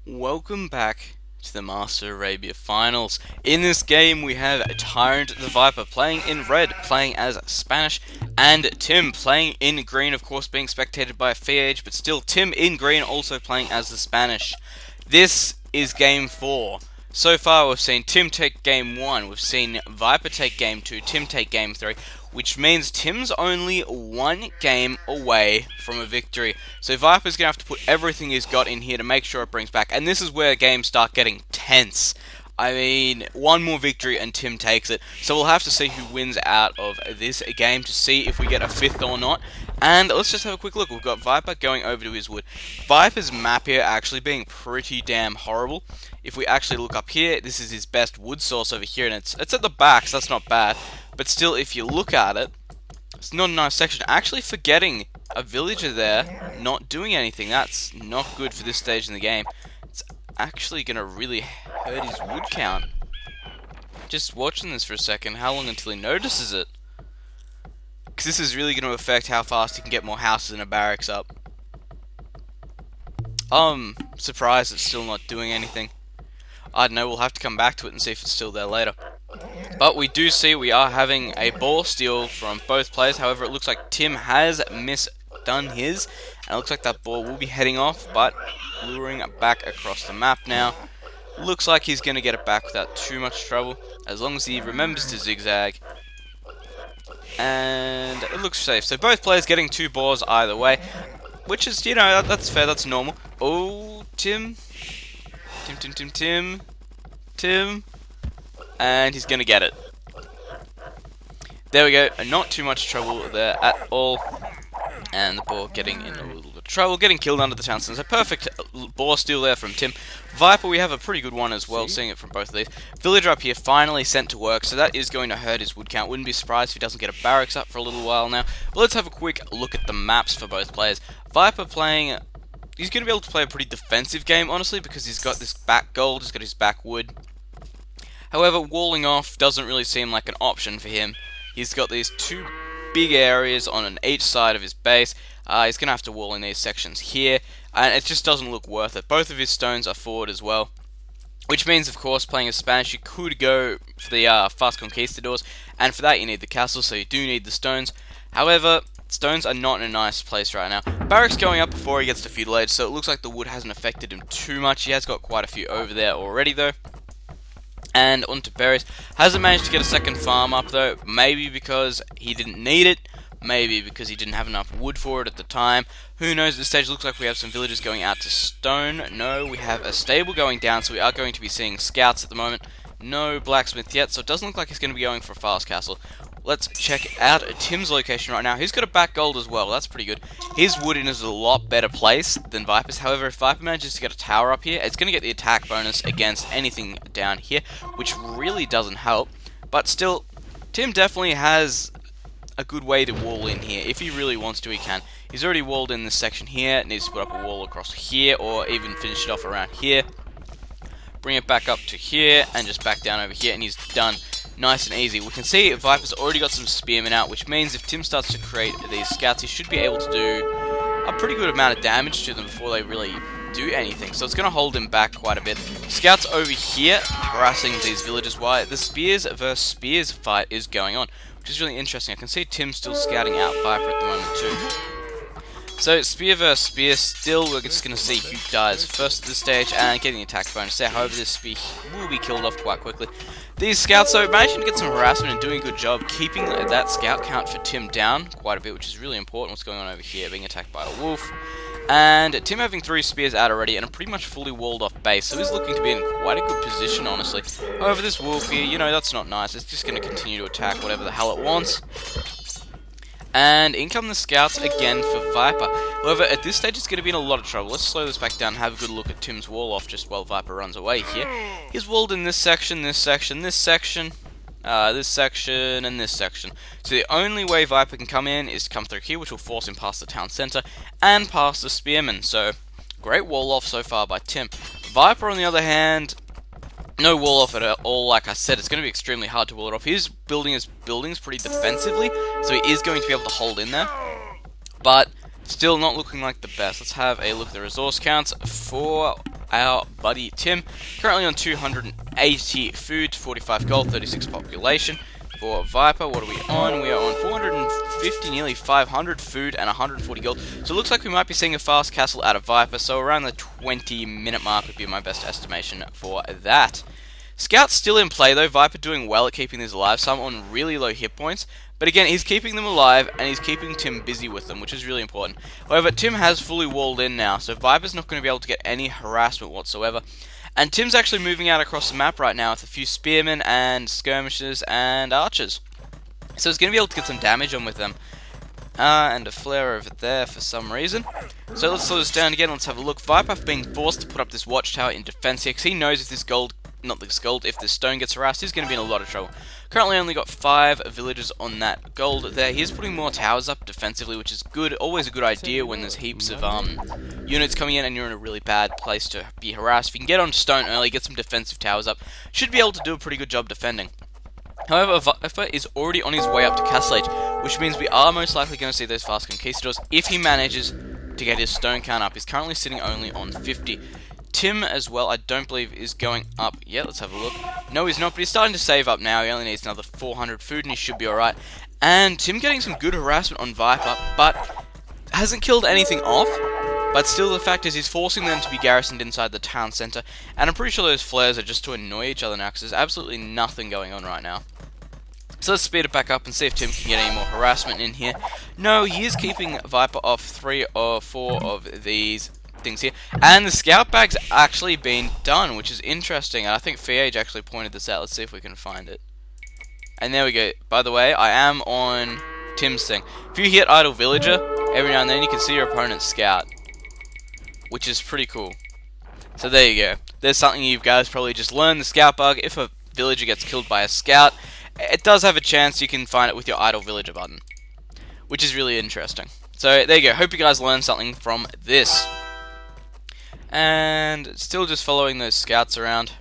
Welcome back to the Master Arabia Finals. In this game we have TyRanT the Viper playing in red, playing as Spanish, and Tim playing in green, of course being spectated by FH, but still Tim in green also playing as the Spanish. This is game 4. So far we've seen Tim take game 1, we've seen Viper take game 2, Tim take game 3, which means Tim's only one game away from a victory. So Viper's going to have to put everything he's got in here to make sure it brings back. And this is where games start getting tense. I mean, one more victory and Tim takes it. So we'll have to see who wins out of this game to see if we get a fifth or not. And let's just have a quick look. We've got Viper going over to his wood. Viper's map here actually being pretty damn horrible. If we actually look up here, this is his best wood source over here, and it's at the back, so that's not bad. But still, if you look at it, it's not a nice section. Actually forgetting a villager there, not doing anything. That's not good for this stage in the game. It's actually going to really hurt his wood count. Just watching this for a second, how long until he notices it? Because this is really going to affect how fast he can get more houses and a barracks up. Surprised it's still not doing anything. I don't know, we'll have to come back to it and see if it's still there later. But we do see we are having a ball steal from both players. However, it looks like Tim has misdone his. And it looks like that ball will be heading off, but luring back across the map now. Looks like he's going to get it back without too much trouble, as long as he remembers to zigzag. And it looks safe. So both players getting two balls either way, which is, you know, that's fair, that's normal. Oh, Tim. And he's gonna get it. There we go, not too much trouble there at all. And the ball getting in a little bit of trouble, getting killed under the town center. So perfect ball steal there from Tim. Viper, we have a pretty good one as well, seeing it from both of these. Villager up here finally sent to work, so that is going to hurt his wood count. Wouldn't be surprised if he doesn't get a barracks up for a little while now. But let's have a quick look at the maps for both players. Viper playing... He's going to be able to play a pretty defensive game, honestly, because he's got this back gold, he's got his back wood. However, walling off doesn't really seem like an option for him. He's got these two big areas on each side of his base. He's going to have to wall in these sections here, and it just doesn't look worth it. Both of his stones are forward as well, which means, of course, playing as Spanish, you could go for the fast conquistadors, and for that you need the castle, so you do need the stones. However, stones are not in a nice place right now. Barracks going up before he gets to feudal age, so it looks like the wood hasn't affected him too much. He has got quite a few over there already, though. And onto berries. Hasn't managed to get a second farm up, though. Maybe because he didn't need it. Maybe because he didn't have enough wood for it at the time. Who knows? At this stage, looks like we have some villagers going out to stone. No, we have a stable going down, so we are going to be seeing scouts at the moment. No blacksmith yet, so it doesn't look like he's going to be going for a fast castle. Let's check out Tim's location right now. He's got a back gold as well. That's pretty good. His wood in is a lot better place than Viper's. However, if Viper manages to get a tower up here, it's going to get the attack bonus against anything down here, which really doesn't help. But still, Tim definitely has a good way to wall in here. If he really wants to, he can. He's already walled in this section here. Needs to put up a wall across here, or even finish it off around here. Bring it back up to here, and just back down over here, and he's done. Nice and easy. We can see Viper's already got some spearmen out, which means if Tim starts to create these scouts, he should be able to do a pretty good amount of damage to them before they really do anything. So it's going to hold him back quite a bit. Scouts over here harassing these villagers while the spears versus spears fight is going on, which is really interesting. I can see Tim still scouting out Viper at the moment too. So, spear versus spear, still we're just going to see who dies first at this stage, and getting the attack bonus there. However, this spear will be killed off quite quickly. These scouts, though, managing to get some harassment and doing a good job keeping that scout count for Tim down quite a bit, which is really important. What's going on over here? Being attacked by a wolf. And Tim having 3 spears out already, and a pretty much fully walled off base, so he's looking to be in quite a good position, honestly. However, this wolf here, you know, that's not nice. It's just going to continue to attack whatever the hell it wants. And in come the scouts again for Viper. However, at this stage it's going to be in a lot of trouble. Let's slow this back down and have a good look at Tim's wall off just while Viper runs away here. He's walled in this section, this section, this section, this section, and this section. So the only way Viper can come in is to come through here, which will force him past the town centre and past the spearmen. So, great wall off so far by Tim. Viper, on the other hand, no wall off at all. Like I said, it's going to be extremely hard to wall it off. He's building his buildings pretty defensively, so he is going to be able to hold in there. But still not looking like the best. Let's have a look at the resource counts for our buddy Tim. Currently on 280 food, 45 gold, 36 population. For Viper, what are we on? We are on 450, nearly 500 food and 140 gold. So it looks like we might be seeing a fast castle out of Viper, so around the 20-minute mark would be my best estimation for that. Scout's still in play though, Viper doing well at keeping these alive, some on really low hit points. But again, he's keeping them alive, and he's keeping Tim busy with them, which is really important. However, Tim has fully walled in now, so Viper's not going to be able to get any harassment whatsoever. And Tim's actually moving out across the map right now with a few spearmen and skirmishers and archers. So he's going to be able to get some damage on with them. And a flare over there for some reason. So let's slow this down again, let's have a look. Viper being forced to put up this watchtower in defense here, because he knows if this if this stone gets harassed, he's going to be in a lot of trouble. Currently only got 5 villagers on that gold there. He's putting more towers up defensively, which is good. Always a good idea when there's heaps of units coming in and you're in a really bad place to be harassed. If you can get on stone early, get some defensive towers up, should be able to do a pretty good job defending. However, Viper is already on his way up to Castle Age, which means we are most likely going to see those fast conquistadors if he manages to get his stone count up. He's currently sitting only on 50. Tim as well, I don't believe is going up yet. Let's have a look. No, he's not, but he's starting to save up now. He only needs another 400 food and he should be alright. And Tim getting some good harassment on Viper, but hasn't killed anything off. But still, the fact is he's forcing them to be garrisoned inside the town centre. And I'm pretty sure those flares are just to annoy each other now, because there's absolutely nothing going on right now. So let's speed it back up and see if Tim can get any more harassment in here. No, he is keeping Viper off 3 or 4 of these things here. And the scout bag's actually been done, which is interesting. And I think Fiage actually pointed this out. Let's see if we can find it. And there we go. By the way, I am on Tim's thing. If you hit Idle Villager, every now and then you can see your opponent's scout, which is pretty cool. So there you go. There's something you guys probably just learned, the scout bug. If a villager gets killed by a scout, it does have a chance you can find it with your Idle Villager button, which is really interesting. So there you go. Hope you guys learned something from this. And still just following those scouts around.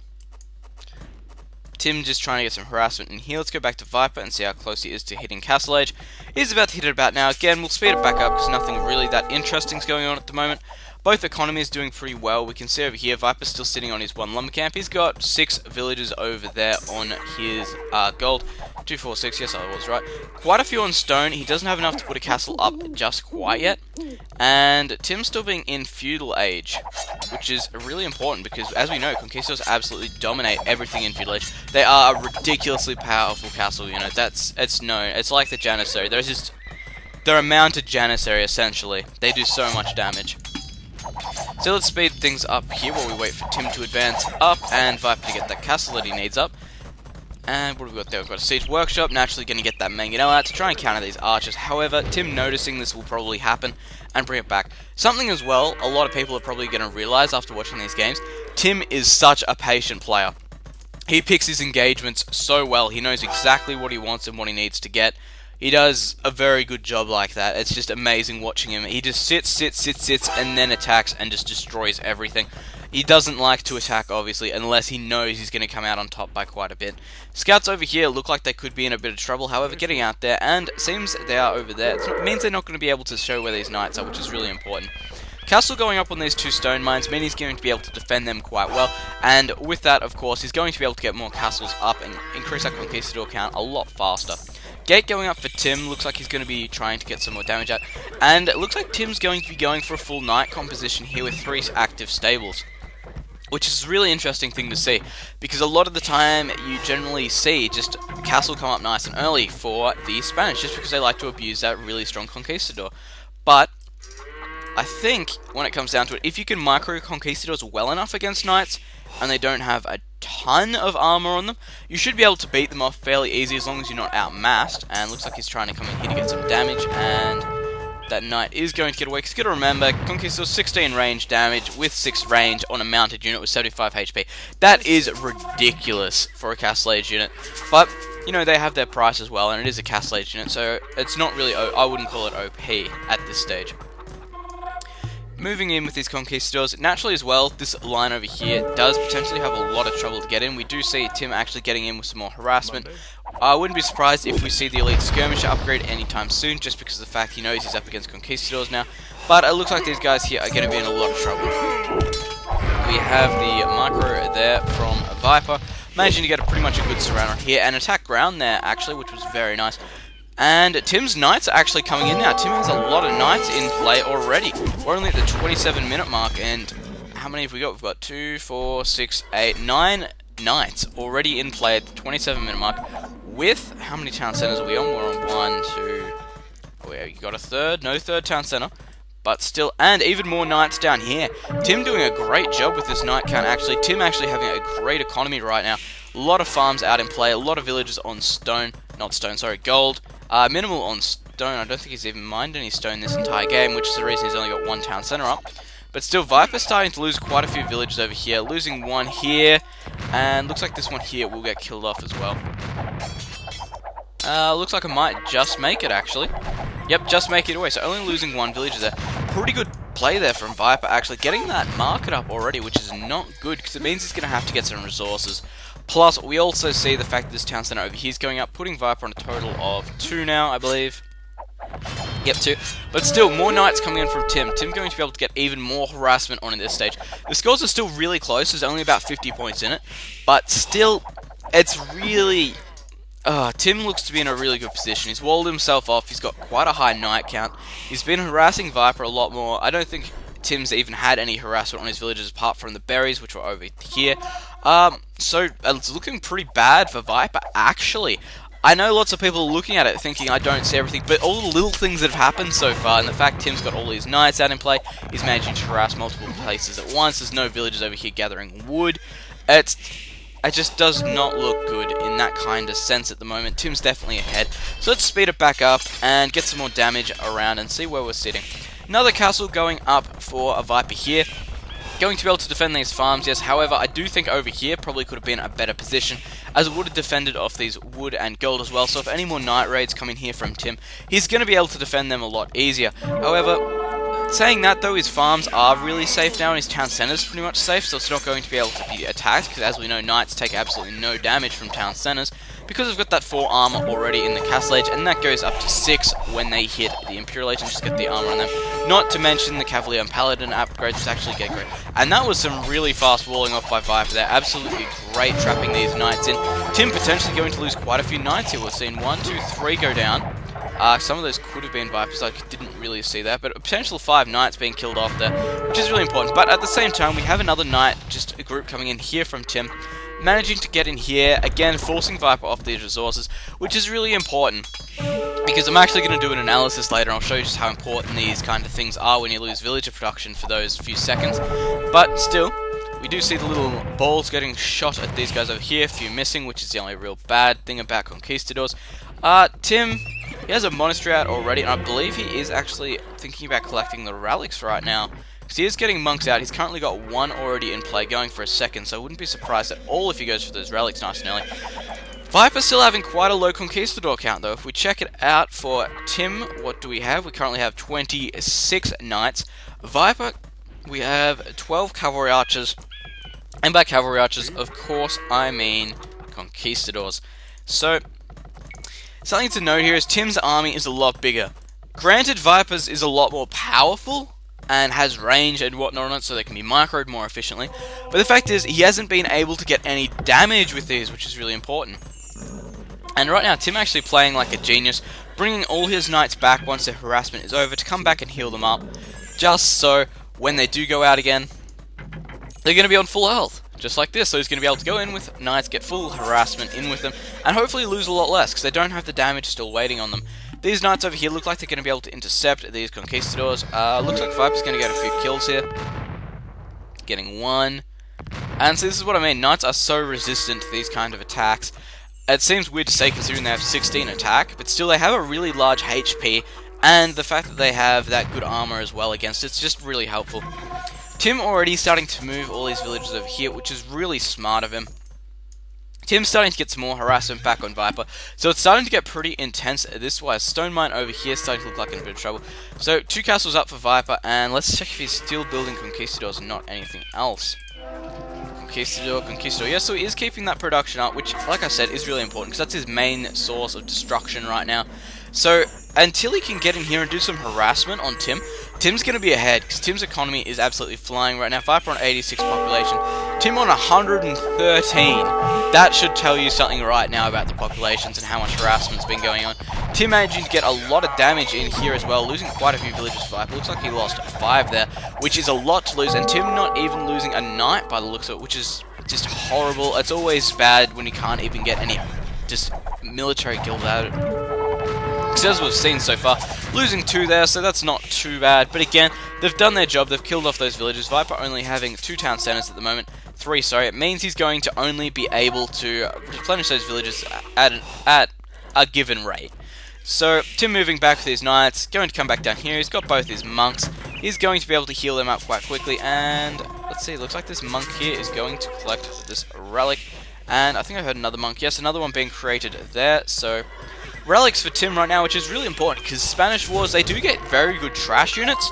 Tim just trying to get some harassment in here. Let's go back to Viper and see how close he is to hitting Castle Age. He's about to hit it about now. Again, we'll speed it back up because nothing really that interesting is going on at the moment. Both economies doing pretty well. We can see over here, Viper's still sitting on his 1 lumber camp. He's got 6 villagers over there on his gold. 246, yes I was right. Quite a few on stone. He doesn't have enough to put a castle up just quite yet. And Tim's still being in feudal age, which is really important because, as we know, conquistadors absolutely dominate everything in feudal age. They are a ridiculously powerful castle, you know, it's known. It's like the Janissary. They're a mounted Janissary, essentially. They do so much damage. So let's speed things up here while we wait for Tim to advance up and Viper to get that castle that he needs up. And what have we got there? We've got a siege workshop, naturally going to get that mangonel out to try and counter these archers. However, Tim noticing this will probably happen and bring it back. Something as well, a lot of people are probably going to realise after watching these games, Tim is such a patient player. He picks his engagements so well, he knows exactly what he wants and what he needs to get. He does a very good job like that. It's just amazing watching him. He just sits, and then attacks and just destroys everything. He doesn't like to attack, obviously, unless he knows he's going to come out on top by quite a bit. Scouts over here look like they could be in a bit of trouble, however, getting out there, and it seems they are over there. It means they're not going to be able to show where these knights are, which is really important. Castle going up on these 2 stone mines means he's going to be able to defend them quite well, and with that, of course, he's going to be able to get more castles up and increase that conquistador count a lot faster. Gate going up for Tim, looks like he's going to be trying to get some more damage out, and it looks like Tim's going to be going for a full knight composition here with 3 active stables, which is a really interesting thing to see, because a lot of the time you generally see just castle come up nice and early for the Spanish, just because they like to abuse that really strong conquistador. But I think when it comes down to it, if you can micro conquistadors well enough against knights, and they don't have a ton of armor on them, you should be able to beat them off fairly easy as long as you're not outmassed. And looks like he's trying to come in here to get some damage, and that knight is going to get away. Because you got to remember, Conquistador's 16 range damage with 6 range on a mounted unit with 75 HP. That is ridiculous for a Castle Age unit. But, you know, they have their price as well, and it is a Castle Age unit, so it's not really, I wouldn't call it OP at this stage. Moving in with these conquistadors, naturally as well, this line over here does potentially have a lot of trouble to get in. We do see Tim actually getting in with some more harassment. I wouldn't be surprised if we see the elite skirmisher upgrade anytime soon, just because of the fact he knows he's up against conquistadors now. But it looks like these guys here are going to be in a lot of trouble. we have the micro there from Viper, managing to get pretty much a good surround right here, and attack ground there, actually, which was very nice. And Tim's Knights are actually coming in now. Tim has a lot of Knights in play already. We're only at the 27-minute mark, and how many have we got? We've got 2, 4, 6, 8, 9 Knights already in play at the 27-minute mark. With, how many town centers are we on? We're on 1, 2, we got a third, no third town center. But still, and even more Knights down here. Tim doing a great job with this Knight count, actually. Tim actually having a great economy right now. A lot of farms out in play, a lot of villages on stone, not stone, sorry, gold. Minimal on stone. I don't think he's even mined any stone this entire game, which is the reason he's only got one town center up. But still, Viper's starting to lose quite a few villages over here. Losing one here, and looks like this one here will get killed off as well. Looks like I might just make it, actually. Yep, just make it away, so only losing one village there. Pretty good play there from Viper, actually. Getting that market up already, which is not good, because it means he's going to have to get some resources. Plus, we also see the fact that this town center over here is going up, putting Viper on a total of 2 now, I believe. Yep, 2. But still, more Knights coming in from Tim. Tim going to be able to get even more harassment on in this stage. The scores are still really close, there's only about 50 points in it. But still, it's really... Tim looks to be in a really good position. He's walled himself off. He's got quite a high Knight count. He's been harassing Viper a lot more. I don't think Tim's even had any harassment on his villages apart from the berries, which were over here. So it's looking pretty bad for Viper, actually. I know lots of people are looking at it thinking I don't see everything, but all the little things that have happened so far, and the fact Tim's got all these Knights out in play, he's managing to harass multiple places at once. There's no villages over here gathering wood. It just does not look good in that kind of sense at the moment. Tim's definitely ahead. So let's speed it back up and get some more damage around and see where we're sitting. Another castle going up for a Viper here. Going to be able to defend these farms, yes. However, I do think over here probably could have been a better position, as it would have defended off these wood and gold as well. So if any more Knight raids come in here from Tim, he's going to be able to defend them a lot easier. However, saying that though, his farms are really safe now, and his town centers pretty much safe, so it's not going to be able to be attacked, because as we know, Knights take absolutely no damage from town centers, because we've got that 4 armor already in the castle age, and that goes up to 6 when they hit the Imperial Age and just get the armor on them. Not to mention the Cavalier and Paladin upgrades, which actually get great. And that was some really fast walling off by Viper. They're absolutely great trapping these Knights in. Tim potentially going to lose quite a few Knights here. We've seen 1, 2, 3 go down. Some of those could have been Vipers, I didn't really see that, but a potential 5 Knights being killed off there, which is really important. But at the same time, we have another Knight, just a group coming in here from Tim, managing to get in here, again, forcing Viper off these resources, which is really important, because I'm actually going to do an analysis later, and I'll show you just how important these kind of things are when you lose villager production for those few seconds. But still, we do see the little balls getting shot at these guys over here, a few missing, which is the only real bad thing about Conquistadors. Tim... he has a monastery out already, and I believe he is actually thinking about collecting the relics right now. Because he is getting monks out. He's currently got 1 already in play, going for a 2nd, so I wouldn't be surprised at all if he goes for those relics nice and early. Viper's still having quite a low Conquistador count, though. If we check it out for Tim, what do we have? We currently have 26 Knights. Viper, we have 12 Cavalry Archers. And by Cavalry Archers, of course, I mean Conquistadors. So... something to note here is Tim's army is a lot bigger. Granted, Viper's is a lot more powerful and has range and whatnot on it, so they can be microed more efficiently. But the fact is, he hasn't been able to get any damage with these, which is really important. And right now, Tim actually playing like a genius, bringing all his Knights back once their harassment is over to come back and heal them up, just so when they do go out again, they're going to be on full health. Just like this, so he's going to be able to go in with Knights, get full harassment in with them, and hopefully lose a lot less, because they don't have the damage still waiting on them. These Knights over here look like they're going to be able to intercept these Conquistadors. Looks like Viper's going to get a few kills here. Getting 1. And so this is what I mean, Knights are so resistant to these kind of attacks. It seems weird to say considering they have 16 attack, but still they have a really large HP, and the fact that they have that good armor as well against it's just really helpful. Tim already starting to move all these villages over here, which is really smart of him. Tim's starting to get some more harassment back on Viper, so it's starting to get pretty intense this way. Stone Mine over here starting to look like in a bit of trouble. So 2 castles up for Viper, and let's check if he's still building Conquistadors and not anything else. Conquistador. Yeah, so he is keeping that production up, which, like I said, is really important, because that's his main source of destruction right now. So until he can get in here and do some harassment on Tim, Tim's going to be ahead, because Tim's economy is absolutely flying right now. Viper on 86 population, Tim on 113. That should tell you something right now about the populations and how much harassment's been going on. Tim managing to get a lot of damage in here as well, losing quite a few villages. Viper looks like he lost 5 there, which is a lot to lose, and Tim not even losing a knight by the looks of it, which is just horrible. It's always bad when you can't even get any just military guild out of it. As we've seen so far, losing 2 there, so that's not too bad. But again, they've done their job, they've killed off those villages. Viper only having 2 town centers at the moment, 3, sorry. It means he's going to only be able to replenish those villages at a given rate. So, Tim moving back with his knights, going to come back down here. He's got both his monks. He's going to be able to heal them up quite quickly. And, let's see, it looks like this monk here is going to collect this relic. And I think I heard another monk. Yes, another one being created there. So, relics for Tim right now, which is really important, because Spanish Wars, they do get very good trash units.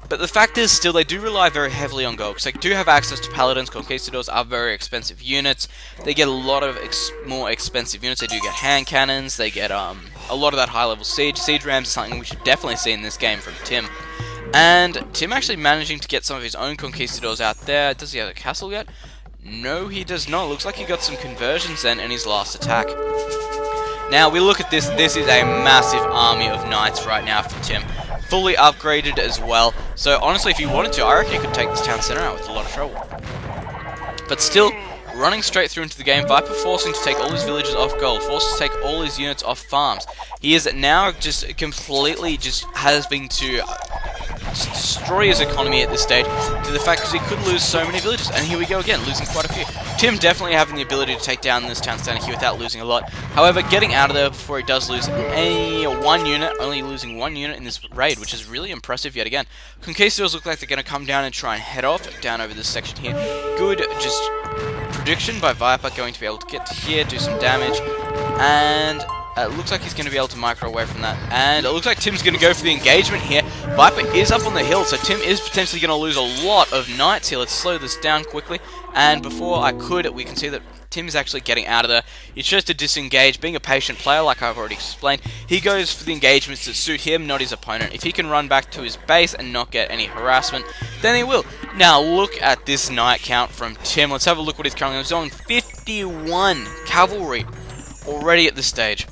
But the fact is, still, they do rely very heavily on gold, because they do have access to paladins. Conquistadors are very expensive units. They get a lot of more expensive units. They do get hand cannons. They get a lot of that high-level siege. Siege rams is something we should definitely see in this game from Tim. And Tim actually managing to get some of his own conquistadors out there. Does he have a castle yet? No, he does not. Looks like he got some conversions then in his last attack. Now, we look at this. This is a massive army of knights right now for Tim. Fully upgraded as well. So, honestly, if you wanted to, I reckon you could take this town center out with a lot of trouble. But still, running straight through into the game, Viper forcing to take all his villages off gold, forced to take all his units off farms. He is now just completely has been to destroy his economy at this stage to the fact that he could lose so many villages. And here we go again, losing quite a few. Tim definitely having the ability to take down this town center here without losing a lot. However, getting out of there before he does lose one unit, only losing 1 unit in this raid, which is really impressive yet again. Conquistadors look like they're going to come down and try and head off down over this section here. Good, just prediction by Viper, going to be able to get to here, do some damage, and it looks like he's going to be able to micro away from that. And it looks like Tim's going to go for the engagement here. Viper is up on the hill, so Tim is potentially going to lose a lot of knights here. Let's slow this down quickly. And before we can see that Tim is actually getting out of there. He chose to disengage, being a patient player, like I've already explained. He goes for the engagements that suit him, not his opponent. If he can run back to his base and not get any harassment, then he will. Now, look at this knight count from Tim. Let's have a look what he's currently on. 51 cavalry already at this stage.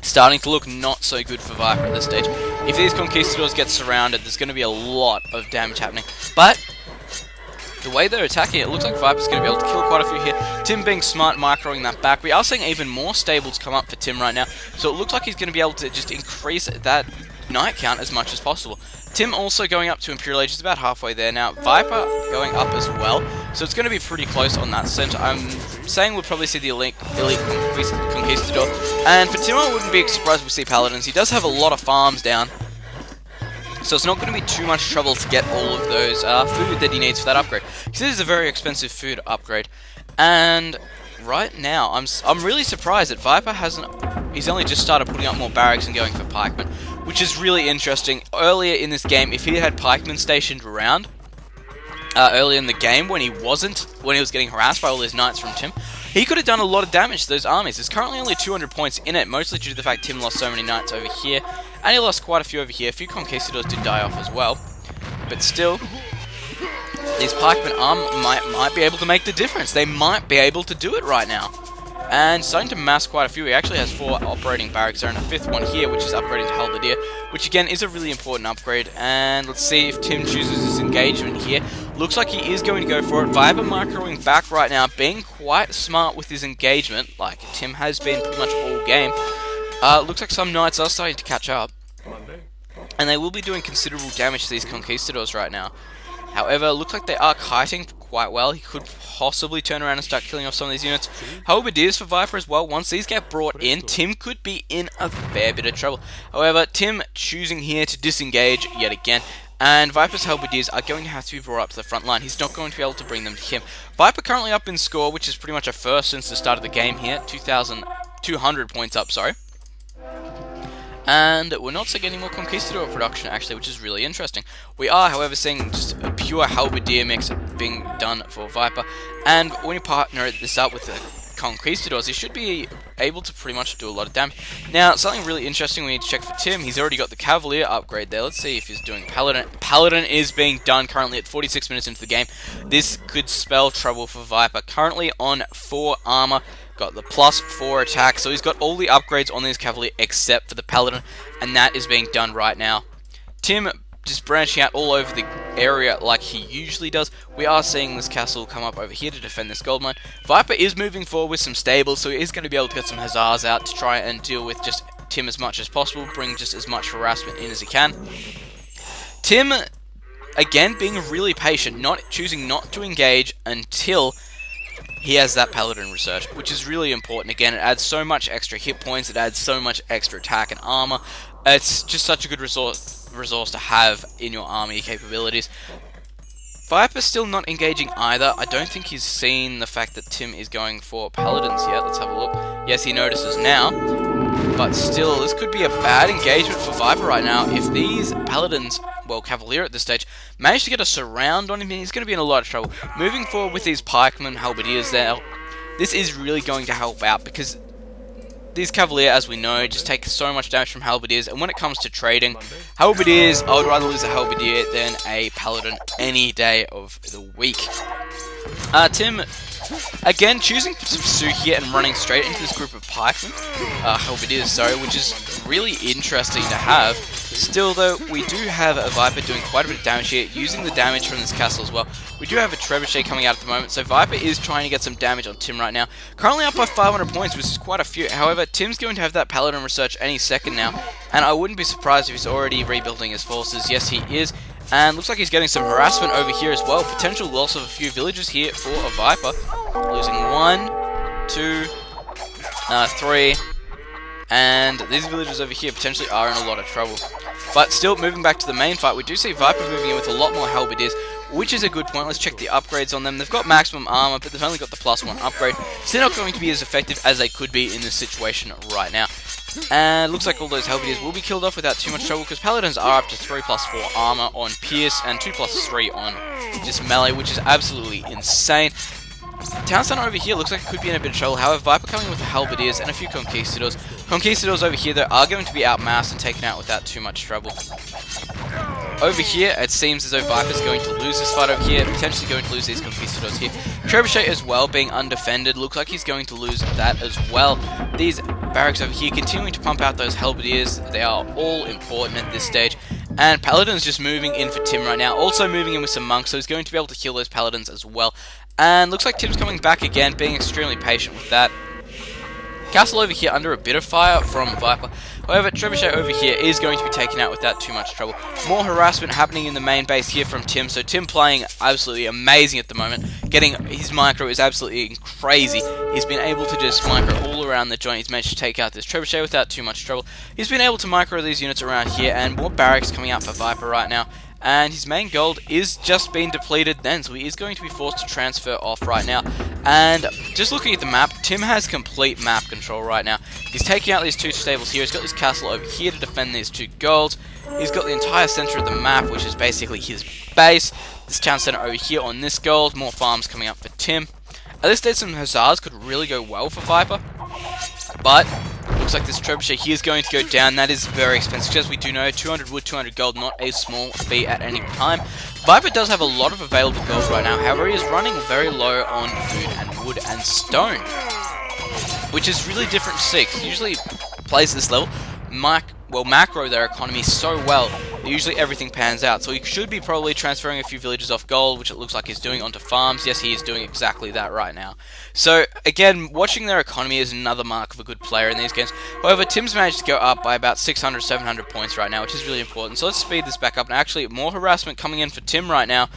Starting to look not so good for Viper at this stage. If these conquistadors get surrounded, there's going to be a lot of damage happening. But the way they're attacking it, looks like Viper's going to be able to kill quite a few here. Tim being smart, microing that back. We are seeing even more stables come up for Tim right now. So it looks like he's going to be able to just increase that knight count as much as possible. Tim also going up to Imperial Age, is about halfway there now. Viper going up as well, so it's going to be pretty close on that center. I'm saying we'll probably see the elite Conquistador. And for Tim, I wouldn't be surprised if we see Paladins. He does have a lot of farms down, so it's not going to be too much trouble to get all of those food that he needs for that upgrade. Because it is a very expensive food upgrade. And right now, I'm really surprised that Viper he's only just started putting up more barracks and going for pikemen, which is really interesting. Earlier in this game, if he had pikemen stationed around, earlier in the game when he was getting harassed by all these knights from Tim, he could have done a lot of damage to those armies. There's currently only 200 points in it, mostly due to the fact Tim lost so many knights over here, and he lost quite a few over here. A few conquistadors did die off as well, but still, these pikemen might be able to make the difference. They might be able to do it right now. And starting to mass quite a few. He actually has 4 operating barracks there and a 5th one here, which is upgrading to Halberdier, which again is a really important upgrade. And let's see if Tim chooses this engagement here. Looks like he is going to go for it. Viper microing back right now, being quite smart with his engagement, like Tim has been pretty much all game. Looks like some knights are starting to catch up, and they will be doing considerable damage to these conquistadors right now. However, looks like they are kiting quite well. He could possibly turn around and start killing off some of these units. Halberdiers for Viper as well. Once these get brought in, Tim could be in a fair bit of trouble. However, Tim choosing here to disengage yet again. And Viper's Halberdiers are going to have to be brought up to the front line. He's not going to be able to bring them to him. Viper currently up in score, which is pretty much a first since the start of the game here. 2,200 points up, sorry. And we're not seeing any more Conquistador production, actually, which is really interesting. We are, however, seeing just a pure Halberdier mix being done for Viper. And when you partner this up with Conquistadors, he should be able to pretty much do a lot of damage. Now, something really interesting we need to check for Tim. He's already got the Cavalier upgrade there. Let's see if he's doing Paladin. Paladin is being done currently at 46 minutes into the game. This could spell trouble for Viper. Currently on 4 armor. Got the +4 attack. So he's got all the upgrades on this Cavalier except for the Paladin. And that is being done right now. Tim just branching out all over the area like he usually does. We are seeing this castle come up over here to defend this gold mine. Viper is moving forward with some stables, so he is going to be able to get some hussars out to try and deal with just Tim as much as possible, bring just as much harassment in as he can. Tim, again, being really patient, choosing not to engage until he has that Paladin research, which is really important. Again, it adds so much extra hit points, it adds so much extra attack and armor. It's just such a good resource to have in your army capabilities. Viper's still not engaging either. I don't think he's seen the fact that Tim is going for Paladins yet. Let's have a look. Yes, he notices now. But still, this could be a bad engagement for Viper right now. If these Paladins, well, Cavalier at this stage, manage to get a surround on him, he's going to be in a lot of trouble. Moving forward with these Pikemen, Halberdiers there, this is really going to help out because these Cavalier, as we know, just take so much damage from Halberdiers, and when it comes to trading, Halberdiers, I would rather lose a Halberdier than a Paladin any day of the week. Tim, again, choosing to pursue here and running straight into this group of pikemen, Halberdiers, sorry, which is really interesting to have. Still, though, we do have a Viper doing quite a bit of damage here, using the damage from this castle as well. We do have a Trebuchet coming out at the moment, so Viper is trying to get some damage on Tim right now. Currently up by 500 points, which is quite a few. However, Tim's going to have that Paladin research any second now, and I wouldn't be surprised if he's already rebuilding his forces. Yes, he is. And looks like he's getting some harassment over here as well. Potential loss of a few villages here for a Viper. Losing 1, 2, 3. And these villagers over here potentially are in a lot of trouble. But still, moving back to the main fight, we do see Viper moving in with a lot more Halberdiers, which is a good point. Let's check the upgrades on them. They've got maximum armor, but they've only got the +1 upgrade. So they're not going to be as effective as they could be in this situation right now. And looks like all those Halberdiers will be killed off without too much trouble, because Paladins are up to 3+4 armor on Pierce and 2+3 on just melee, which is absolutely insane. Town Center over here looks like it could be in a bit of trouble. However, Viper coming with the Halberdiers and a few Conquistadors. Conquistadors over here, though, are going to be outmassed and taken out without too much trouble. Over here, it seems as though Viper's going to lose this fight over here, potentially going to lose these Conquistadors here. Trebuchet as well, being undefended, looks like he's going to lose that as well. These barracks over here continuing to pump out those Halberdiers. They are all important at this stage. And Paladin's just moving in for Tim right now, also moving in with some monks, so he's going to be able to kill those Paladins as well. And looks like Tim's coming back again, being extremely patient with that. Castle over here under a bit of fire from Viper. However, Trebuchet over here is going to be taken out without too much trouble. More harassment happening in the main base here from Tim. So Tim playing absolutely amazing at the moment. Getting his micro is absolutely crazy. He's been able to just micro all around the joint. He's managed to take out this Trebuchet without too much trouble. He's been able to micro these units around here, and more barracks coming out for Viper right now. And his main gold is just being depleted then, so he is going to be forced to transfer off right now. And just looking at the map, Tim has complete map control right now. He's taking out these two stables here. He's got this castle over here to defend these two golds. He's got the entire center of the map, which is basically his base. This town center over here on this gold. More farms coming up for Tim. At this stage, some hussars could really go well for Viper, but looks like this Trebuchet here is going to go down. That is very expensive, as we do know. 200 wood, 200 gold, not a small fee at any time. Viper does have a lot of available gold right now. However, he is running very low on food and wood and stone, which is really different to see, 'cause he usually plays this level. Macro their economy so well that usually everything pans out. So he should be probably transferring a few villages off gold, which it looks like he's doing, onto farms. Yes, he is doing exactly that right now. So again, watching their economy is another mark of a good player in these games. However, Tim's managed to go up by about 600, 700 points right now, which is really important. So let's speed this back up. And actually, more harassment coming in for Tim right now.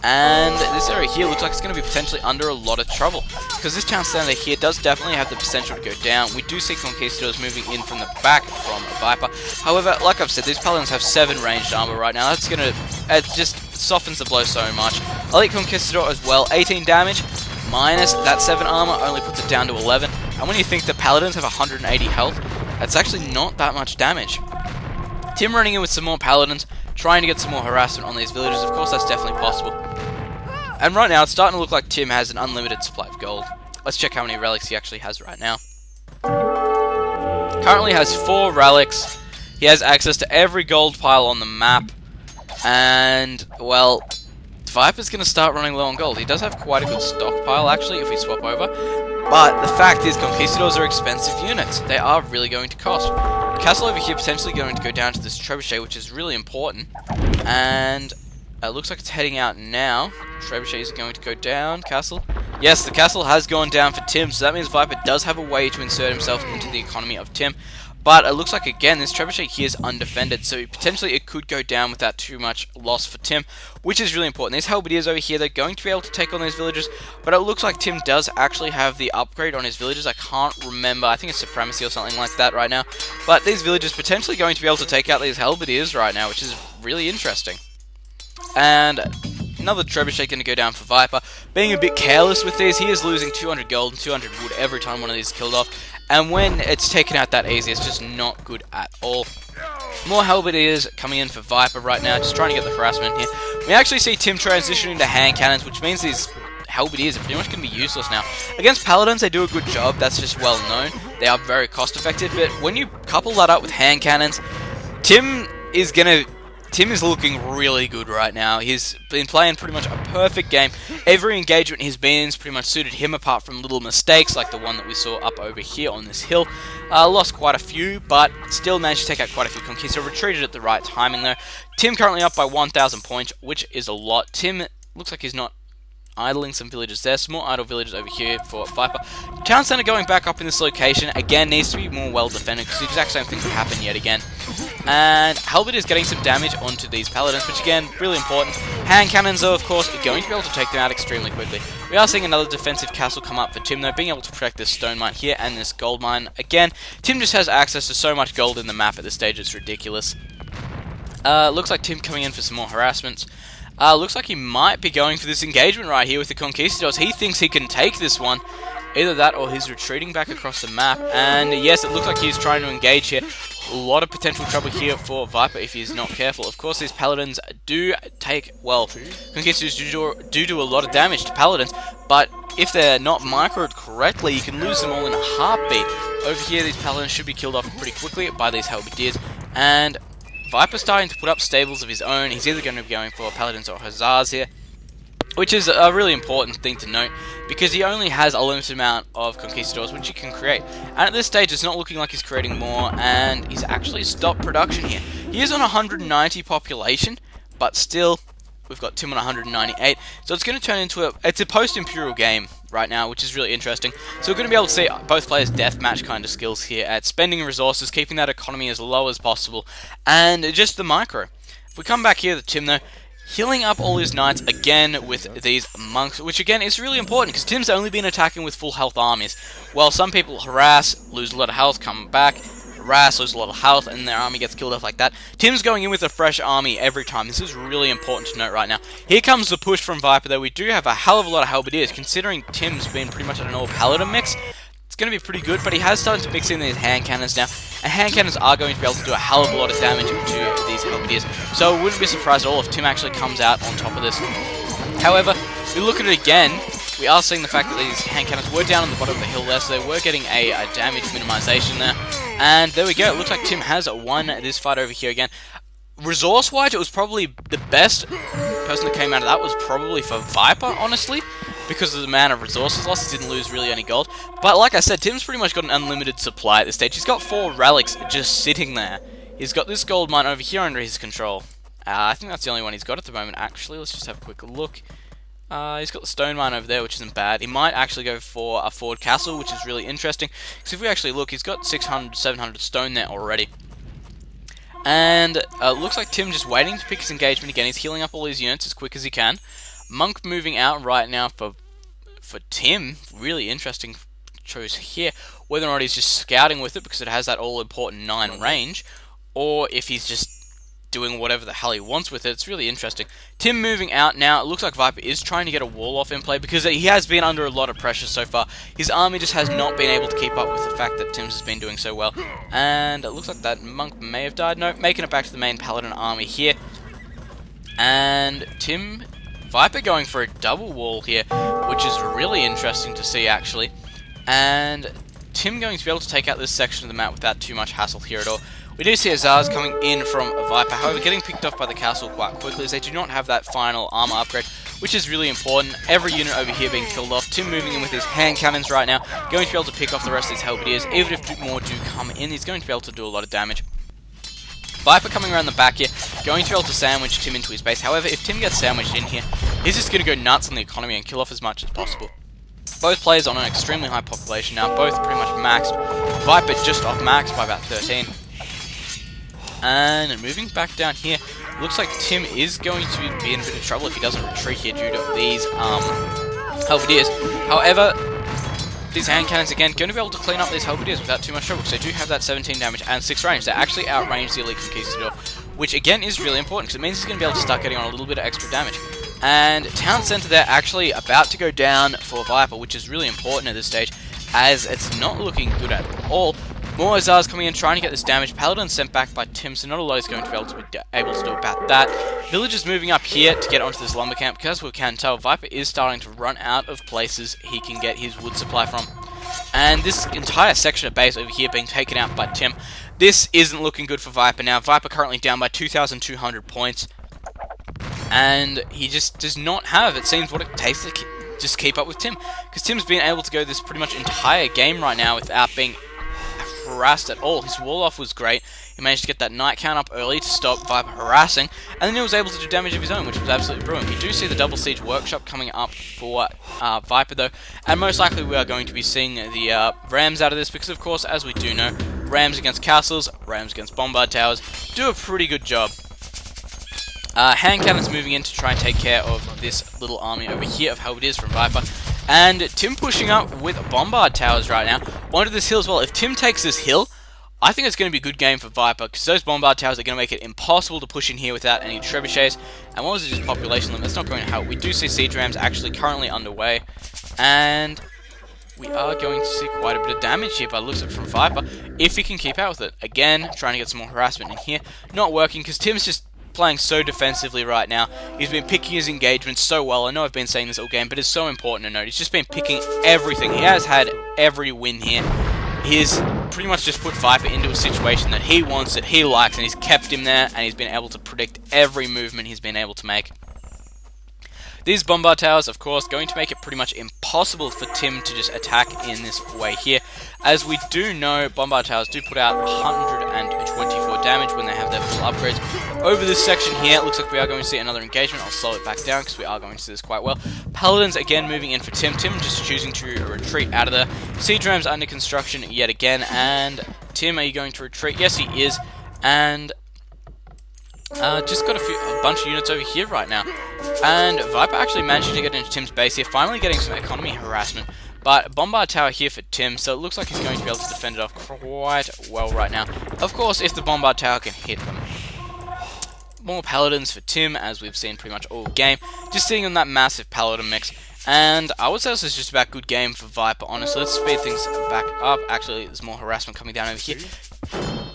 And this area here looks like it's going to be potentially under a lot of trouble, because this town center here does definitely have the potential to go down. We do see Conquistadors moving in from the back from Viper. However, like I've said, these Paladins have 7 ranged armor right now. That's going to, it just softens the blow so much. Elite Conquistador as well, 18 damage, minus that 7 armor only puts it down to 11. And when you think the Paladins have 180 health, that's actually not that much damage. Tim running in with some more Paladins, trying to get some more harassment on these villagers. Of course, that's definitely possible. And right now, it's starting to look like Tim has an unlimited supply of gold. let's check how many relics he actually has right now. Currently has 4 relics. He has access to every gold pile on the map. And, well, Viper's going to start running low on gold. He does have quite a good stockpile, actually, if we swap over. But the fact is, Conquistadors are expensive units. They are really going to cost. Castle over here potentially going to go down to this Trebuchet, which is really important. And it looks like it's heading out now. Trebuchet is going to go down. Castle. Yes, the castle has gone down for Tim, so that means Viper does have a way to insert himself into the economy of Tim. But it looks like, again, this Trebuchet here is undefended, so potentially it could go down without too much loss for Tim, which is really important. These Halberdiers over here, they're going to be able to take on these villagers, but it looks like Tim does actually have the upgrade on his villagers. I can't remember. I think it's Supremacy or something like that right now. But these villagers potentially going to be able to take out these Halberdiers right now, which is really interesting. And another Trebuchet going to go down for Viper. Being a bit careless with these, he is losing 200 gold and 200 wood every time one of these is killed off. And when it's taken out that easy, it's just not good at all. More Halberdiers coming in for Viper right now, just trying to get the harassment here. We actually see Tim transitioning to hand cannons, which means these Halberdiers are pretty much going to be useless now. Against Paladins, they do a good job, that's just well known. They are very cost effective, but when you couple that up with hand cannons, Tim is looking really good right now. He's been playing pretty much a perfect game. Every engagement he's been in has pretty much suited him, apart from little mistakes like the one that we saw up over here on this hill. Lost quite a few, but still managed to take out quite a few conquests. So retreated at the right timing though. Tim currently up by 1,000 points, which is a lot. Tim looks like he's not idling some villagers there. Some more idle villagers over here for Viper. Town Center going back up in this location. Again, needs to be more well defended because the exact same thing could happen yet again. And Halberd is getting some damage onto these Paladins, which again, really important. Hand cannons are, of course, going to be able to take them out extremely quickly. We are seeing another defensive castle come up for Tim, though, being able to protect this stone mine here and this gold mine. Again, Tim just has access to so much gold in the map at this stage, it's ridiculous. Looks like Tim coming in for some more harassments. Looks like he might be going for this engagement right here with the Conquistadors. He thinks he can take this one. Either that or he's retreating back across the map. And yes, it looks like he's trying to engage here. A lot of potential trouble here for Viper if he's not careful. Of course, these Paladins do take, well, Conquistadors do a lot of damage to Paladins, but if they're not microed correctly, you can lose them all in a heartbeat. Over here, these Paladins should be killed off pretty quickly by these Halberdiers, and Viper's starting to put up stables of his own. He's either going to be going for Paladins or Hussars here, which is a really important thing to note, because he only has a limited amount of Conquistadors which he can create. And at this stage, it's not looking like he's creating more, and he's actually stopped production here. He is on 190 population, but still, we've got Tim on 198, so it's going to turn into it's a post-Imperial game right now, which is really interesting. So we're going to be able to see both players' deathmatch kind of skills here at spending resources, keeping that economy as low as possible, and just the micro. If we come back here to Tim, though, healing up all his knights again with these monks, which again is really important because Tim's only been attacking with full health armies. While some people harass, lose a lot of health, come back, harass, lose a lot of health, and their army gets killed off like that. Tim's going in with a fresh army every time. This is really important to note right now. Here comes the push from Viper, though. We do have a hell of a lot of Halberdiers, considering Tim's been pretty much an all-Paladin mix. It's going to be pretty good, but he has started to mix in these hand cannons now, and hand cannons are going to be able to do a hell of a lot of damage to these Halberdiers, so I wouldn't be surprised at all if Tim actually comes out on top of this. However, we look at it again, we are seeing the fact that these hand cannons were down on the bottom of the hill there, so they were getting a damage minimization there, and there we go. It looks like Tim has won this fight over here again. Resource-wise, it was probably the best person that came out of that was probably for Viper, honestly, because of the amount of resources lost. He didn't lose really any gold. But like I said, Tim's pretty much got an unlimited supply at this stage. He's got 4 relics just sitting there. He's got this gold mine over here under his control. I think that's the only one he's got at the moment, actually. Let's just have a quick look. He's got the stone mine over there, which isn't bad. He might actually go for a forward castle, which is really interesting. Because if we actually look, he's got 600, 700 stone there already. And looks like Tim just waiting to pick his engagement again. He's healing up all his units as quick as he can. Monk moving out right now for Tim. Really interesting choice here. Whether or not he's just scouting with it because it has that all-important 9 range, or if he's just doing whatever the hell he wants with it. It's really interesting. Tim moving out now. It looks like Viper is trying to get a wall off in play because he has been under a lot of pressure so far. His army just has not been able to keep up with the fact that Tim's has been doing so well. And it looks like that monk may have died. No, making it back to the main Paladin army here. And Tim Viper going for a double wall here, which is really interesting to see actually. And Tim going to be able to take out this section of the map without too much hassle here at all. We do see Azars coming in from Viper, however getting picked off by the castle quite quickly as they do not have that final armor upgrade, which is really important. Every unit over here being killed off. Tim moving in with his hand cannons right now, going to be able to pick off the rest of these halberdiers. Even if more do come in, he's going to be able to do a lot of damage. Viper coming around the back here, going to be able to sandwich Tim into his base. However, if Tim gets sandwiched in here, he's just going to go nuts on the economy and kill off as much as possible. Both players on an extremely high population now, both pretty much maxed. Viper just off max by about 13. And moving back down here, looks like Tim is going to be in a bit of trouble if he doesn't retreat here due to these halberdiers. However, these hand cannons again going to be able to clean up these halberdiers without too much trouble because they do have that 17 damage and 6 range. They actually outrange the Elite Conquistador, which again is really important because it means he's going to be able to start getting on a little bit of extra damage. And Town Center there actually about to go down for Viper, which is really important at this stage as it's not looking good at all. More Azars coming in, trying to get this damage. Paladin sent back by Tim, so not a lot is going to be able to do about that. Villagers moving up here to get onto this lumber camp, because as we can tell, Viper is starting to run out of places he can get his wood supply from. And this entire section of base over here being taken out by Tim. This isn't looking good for Viper now. Viper currently down by 2,200 points. And he just does not have, it seems, what it takes to just keep up with Tim. Because Tim's been able to go this pretty much entire game right now without being harassed at all. His wall off was great. He managed to get that night count up early to stop Viper harassing, and then he was able to do damage of his own, which was absolutely brilliant. We do see the double siege workshop coming up for Viper though, and most likely we are going to be seeing the Rams out of this because, of course, as we do know, Rams against castles, Rams against bombard towers do a pretty good job. Hand cannons moving in to try and take care of this little army over here of halberdiers from Viper. And Tim pushing up with bombard towers right now. Onto this hill as well. If Tim takes this hill, I think it's going to be a good game for Viper, because those bombard towers are going to make it impossible to push in here without any trebuchets. And what was it, just population limit? That's not going to help. We do see siege rams actually currently underway. And we are going to see quite a bit of damage here by the looks of it from Viper, if he can keep out with it. Again, trying to get some more harassment in here. Not working, because Tim's just playing so defensively right now. He's been picking his engagements so well. I know I've been saying this all game, but it's so important to note. He's just been picking everything. He has had every win here. He's pretty much just put Viper into a situation that he wants, that he likes, and he's kept him there, and he's been able to predict every movement he's been able to make. These bombard towers, of course, going to make it pretty much impossible for Tim to just attack in this way here. As we do know, bombard towers do put out 124 damage when they have their full upgrades. Over this section here, it looks like we are going to see another engagement. I'll slow it back down because we are going to see this quite well. Paladins again moving in for Tim. Tim just choosing to retreat out of there. Siege rams under construction yet again. And Tim, are you going to retreat? Yes, he is. And just got a bunch of units over here right now. And Viper actually managing to get into Tim's base here, finally getting some economy harassment. But bombard tower here for Tim, so it looks like he's going to be able to defend it off quite well right now. Of course, if the bombard tower can hit them. More paladins for Tim, as we've seen pretty much all game. Just sitting on that massive paladin mix. And I would say this is just about good game for Viper, honestly. Let's speed things back up. Actually, there's more harassment coming down over here.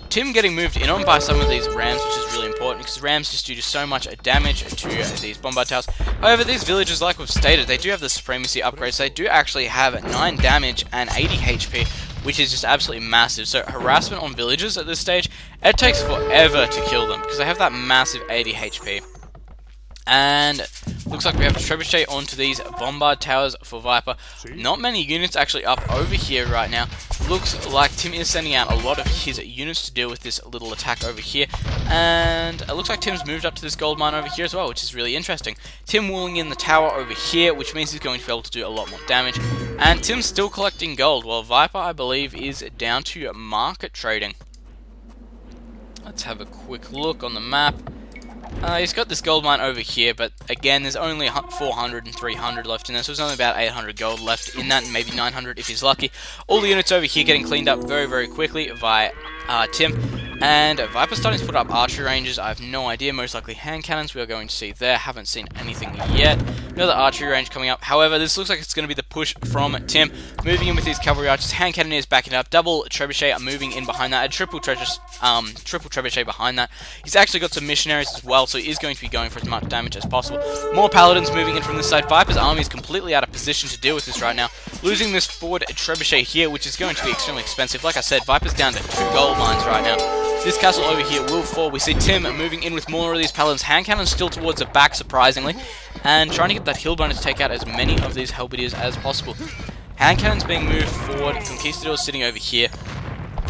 Tim getting moved in on by some of these rams, which is really important, because rams just do so much damage to these bombard towers. However, these villagers, like we've stated, they do have the supremacy upgrades. They do actually have 9 damage and 80 HP, which is just absolutely massive. So harassment on villagers at this stage, it takes forever to kill them, because they have that massive 80 HP. And looks like we have a trebuchet onto these bombard towers for Viper. Not many units actually up over here right now. Looks like Tim is sending out a lot of his units to deal with this little attack over here. And it looks like Tim's moved up to this gold mine over here as well, which is really interesting. Tim walling in the tower over here, which means he's going to be able to do a lot more damage. And Tim's still collecting gold, while Viper, I believe, is down to market trading. Let's have a quick look on the map. He's got this gold mine over here, but again, there's only 400 and 300 left in there, so there's only about 800 gold left in that, and maybe 900 if he's lucky. All the units over here getting cleaned up very, very quickly by Tim. And Viper's starting to put up archery ranges. I have no idea, most likely hand cannons we are going to see there. Haven't seen anything yet. Another archery range coming up. However, this looks like it's going to be the push from Tim. Moving in with these cavalry archers. Hand cannoneers backing up. Double trebuchet are moving in behind that. A triple triple trebuchet behind that. He's actually got some missionaries as well, so he is going to be going for as much damage as possible. More paladins moving in from this side. Viper's army is completely out of position to deal with this right now. Losing this forward trebuchet here, which is going to be extremely expensive. Like I said, Viper's down to 2 gold mines right now. This castle over here will fall. We see Tim moving in with more of these paladins. Hand cannons still towards the back, surprisingly, and trying to get that heal bonus to take out as many of these halberdiers as possible. Hand cannons being moved forward. Conquistadors sitting over here.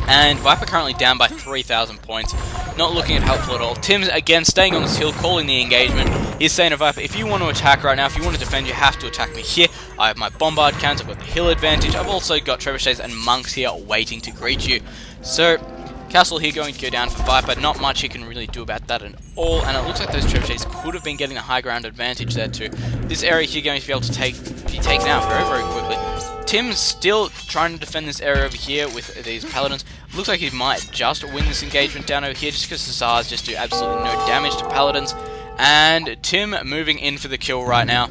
And Viper currently down by 3,000 points. Not looking at helpful at all. Tim's again staying on this hill, calling the engagement. He's saying to Viper, if you want to attack right now, if you want to defend, you have to attack me here. I have my bombard cannons, I've got the hill advantage. I've also got trebuchets and monks here waiting to greet you. So, castle here going to go down for Viper. Not much he can really do about that at all. And it looks like those trebuchets could have been getting a high ground advantage there too. This area here going to be able to be taken out very, very quickly. Tim's still trying to defend this area over here with these paladins. Looks like he might just win this engagement down over here just because the Hussars just do absolutely no damage to paladins. And Tim moving in for the kill right now.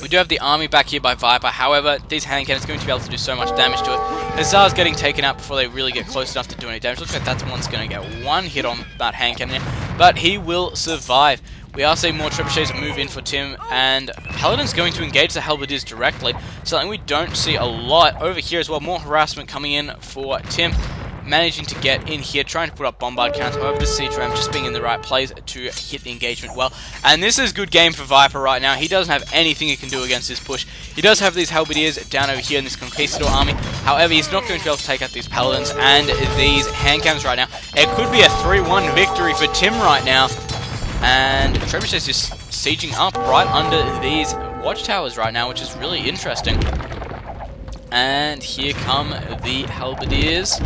We do have the army back here by Viper, however, these hand cannons are going to be able to do so much damage to it. The Hussars getting taken out before they really get close enough to do any damage. Looks like that one's going to get one hit on that hand cannon, but he will survive. We are seeing more trebuchets move in for Tim, and Paladin's going to engage the halberdiers directly, something we don't see a lot over here as well. More harassment coming in for Tim, managing to get in here, trying to put up bombard counts. However, the siege ram just being in the right place to hit the engagement well. And this is good game for Viper right now. He doesn't have anything he can do against this push. He does have these halberdiers down over here in this conquistador army. However, he's not going to be able to take out these paladins and these hand cannons right now. It could be a 3-1 victory for Tim right now. And Trebuchet is just sieging up right under these watchtowers right now, which is really interesting. And here come the halberdiers.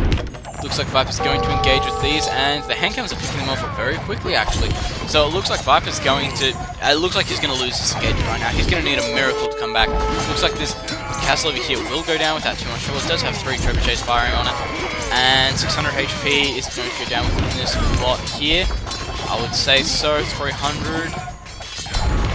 Looks like Viper's going to engage with these, and the hand cannons are picking them off very quickly, actually. So it looks like Viper's going to... it looks like he's going to lose this engagement right now. He's going to need a miracle to come back. Looks like this castle over here will go down without too much trouble. It does have 3 trebuchets firing on it. And 600 HP is going to go down within this lot here. I would say so, 300.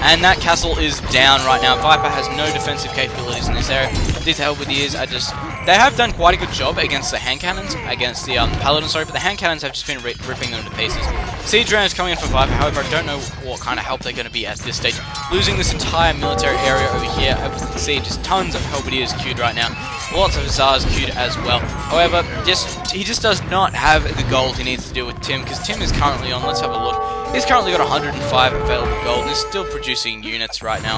And that castle is down right now. Viper has no defensive capabilities in this area. These halberdiers are just... they have done quite a good job against the hand cannons, against the paladins, sorry, but the hand cannons have just been ripping them to pieces. Siege ram is coming in for Viper, however, I don't know what kind of help they're going to be at this stage. Losing this entire military area over here, as you can see, just tons of halberdiers queued right now. Lots of Hussars queued as well. However, he just does not have the gold he needs to deal with Tim, because Tim is currently on, let's have a look. He's currently got 105 available gold, and he's still producing units right now.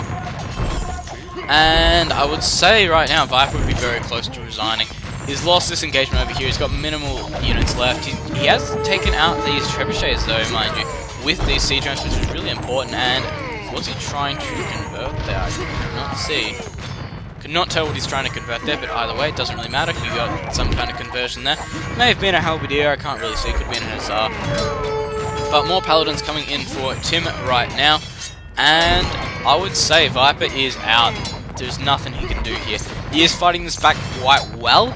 And I would say right now, Viper would be very close to resigning. He's lost this engagement over here, he's got minimal units left. He has taken out these trebuchets though, mind you, with these siege rams, which is really important. And what's he trying to convert there? I could not see. Could not tell what he's trying to convert there, but either way, it doesn't really matter. He got some kind of conversion there. May have been a halberdier, I can't really see, could be an Hussar. But more paladins coming in for Tim right now. And I would say Viper is out. There's nothing he can do here. He is fighting this back quite well.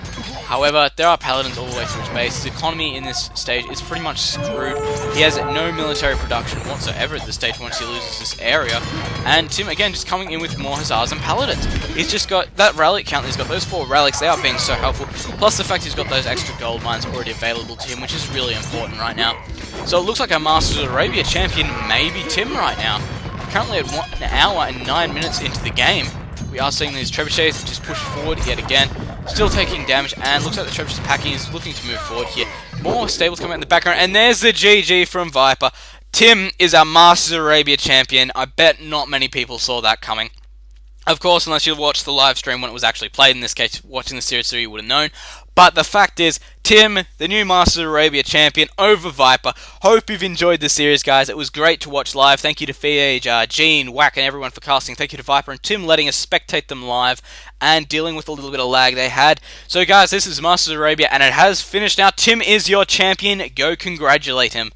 However, there are paladins all the way through his base. His economy in this stage is pretty much screwed. He has no military production whatsoever at this stage once he loses this area. And Tim, again, just coming in with more Hussars and paladins. He's just got that relic count. He's got those 4 relics. They are being so helpful. Plus the fact he's got those extra gold mines already available to him, which is really important right now. So it looks like our Masters of Arabia champion may be Tim right now. Currently at 1 hour and 9 minutes into the game. We are seeing these trebuchets just push forward yet again. Still taking damage, and looks like the trebuchet's packing is looking to move forward here. More stables coming out in the background, and there's the GG from Viper. Tim is our Masters of Arabia champion. I bet not many people saw that coming. Of course, unless you watched the live stream when it was actually played, in this case, watching the series 3, you would have known. But the fact is, Tim, the new Masters of Arabia champion, over Viper. Hope you've enjoyed the series, guys. It was great to watch live. Thank you to Fiage, Gene, Whack, and everyone for casting. Thank you to Viper and Tim letting us spectate them live and dealing with a little bit of lag they had. So, guys, this is Masters of Arabia, and it has finished now. Tim is your champion. Go congratulate him.